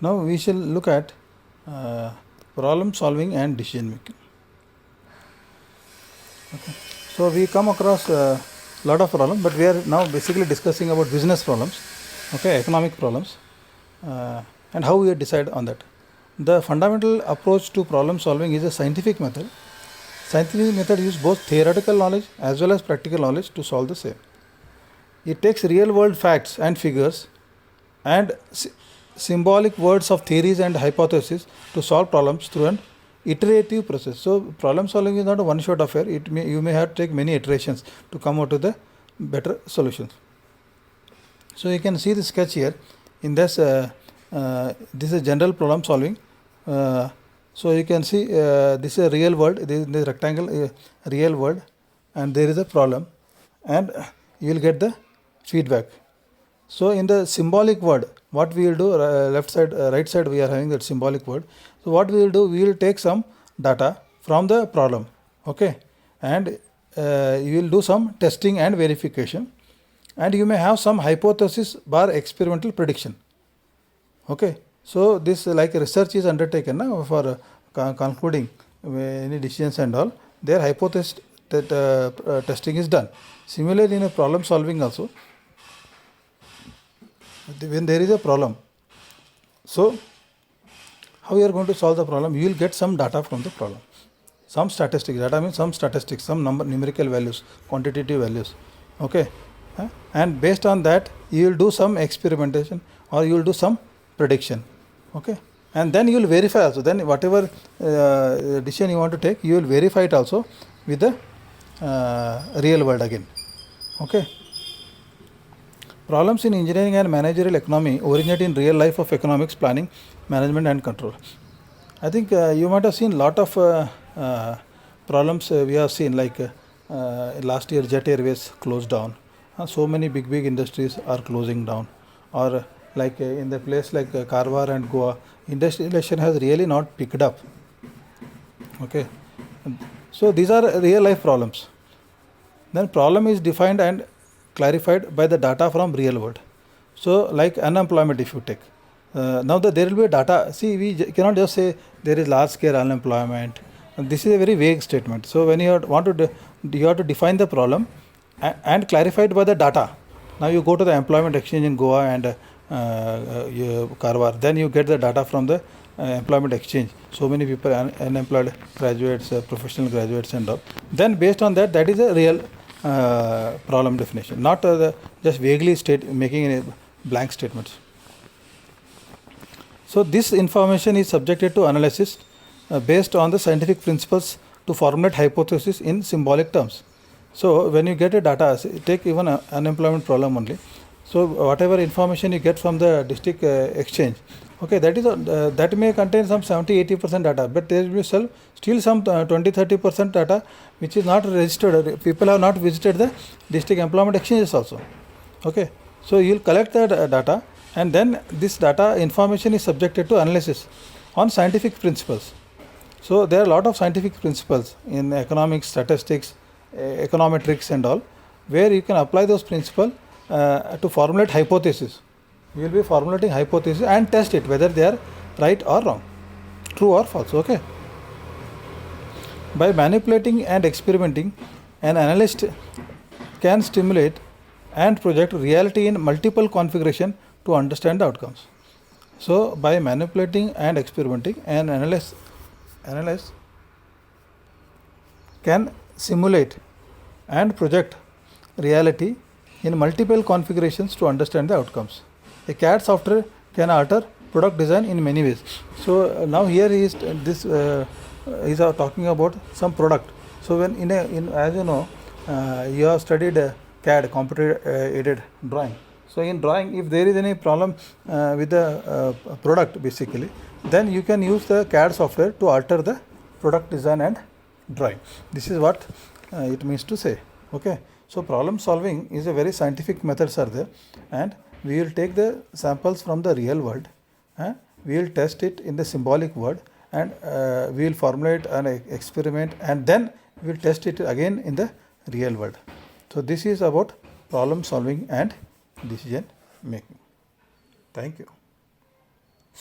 Now we shall look at problem solving and decision making. Okay. So we come across a lot of problems, but we are now basically discussing about business problems, okay, economic problems, and how we decide on that. The fundamental approach to problem solving is a scientific method. Scientific method uses both theoretical knowledge as well as practical knowledge to solve the same. It takes real world facts and figures and symbolic words of theories and hypotheses to solve problems through an iterative process. So problem solving is not a one shot affair. You may have to take many iterations to come out with the better solutions. So you can see the sketch here. In this this is general problem solving. So you can see this is a real world, this is the rectangle, real world, and there is a problem, and you will get the feedback. So in the symbolic word, what we will do, left side, right side, we are having that symbolic word. So what we will do, we will take some data from the problem, okay, and you will do some testing and verification, and you may have some hypothesis bar experimental prediction, okay. So this like research is undertaken now for concluding any decisions and all. Their hypothesis that testing is done. Similarly, in a problem solving also, when there is a problem, so how you are going to solve the problem? You will get some data from the problem, some statistics. Data means some statistics, some numerical values, quantitative values, okay. And based on that, you will do some experimentation or you will do some prediction, okay, and then you will verify also. Then whatever decision you want to take, you will verify it also with the real world again, okay. Problems in engineering and managerial economy originate in real life of economics, planning, management and control. I think you might have seen lot of problems we have seen, like last year Jet Airways closed down. So many big industries are closing down, or like in the place like Karwar and Goa, industrialization has really not picked up, okay. So these are real life problems. Then problem is defined and clarified by the data from real world. So like unemployment, if you take now there will be data. See, we cannot just say there is large scale unemployment. This is a very vague statement. So when you you have to define the problem and clarify it by the data. Now you go to the employment exchange in Goa and Karwar, then you get the data from the employment exchange. So many people, unemployed graduates, professional graduates and all. Then based on that, that is a real problem definition, not just vaguely making a blank statements. So this information is subjected to analysis based on the scientific principles to formulate hypothesis in symbolic terms. So when you get a data, take even an unemployment problem only. So whatever information you get from the district exchange, okay, that is that may contain some 70-80% data, but there will be still some 20-30% data which is not registered. People have not visited the district employment exchanges also, okay. So you will collect that data, and then this data information is subjected to analysis on scientific principles. So there are a lot of scientific principles in economics, statistics, econometrics and all, where you can apply those principles to formulate hypothesis. You will be formulating hypothesis and test it whether they are right or wrong, true or false, okay. By manipulating and experimenting, an analyst can stimulate and project reality in multiple configuration to understand the outcomes. So by manipulating and experimenting, an analyst can simulate and project reality in multiple configurations to understand the outcomes. A CAD software can alter product design in many ways. So now here is talking about some product. So when as you know, you have studied CAD, computer aided drawing. So in drawing, if there is any problem with the product basically, then you can use the CAD software to alter the product design and drawing. This is what it means to say, okay. So problem solving is a very scientific methods are there, and we will take the samples from the real world, we will test it in the symbolic world, and we will formulate an experiment, and then we will test it again in the real world. So this is about problem solving and decision making. Thank you.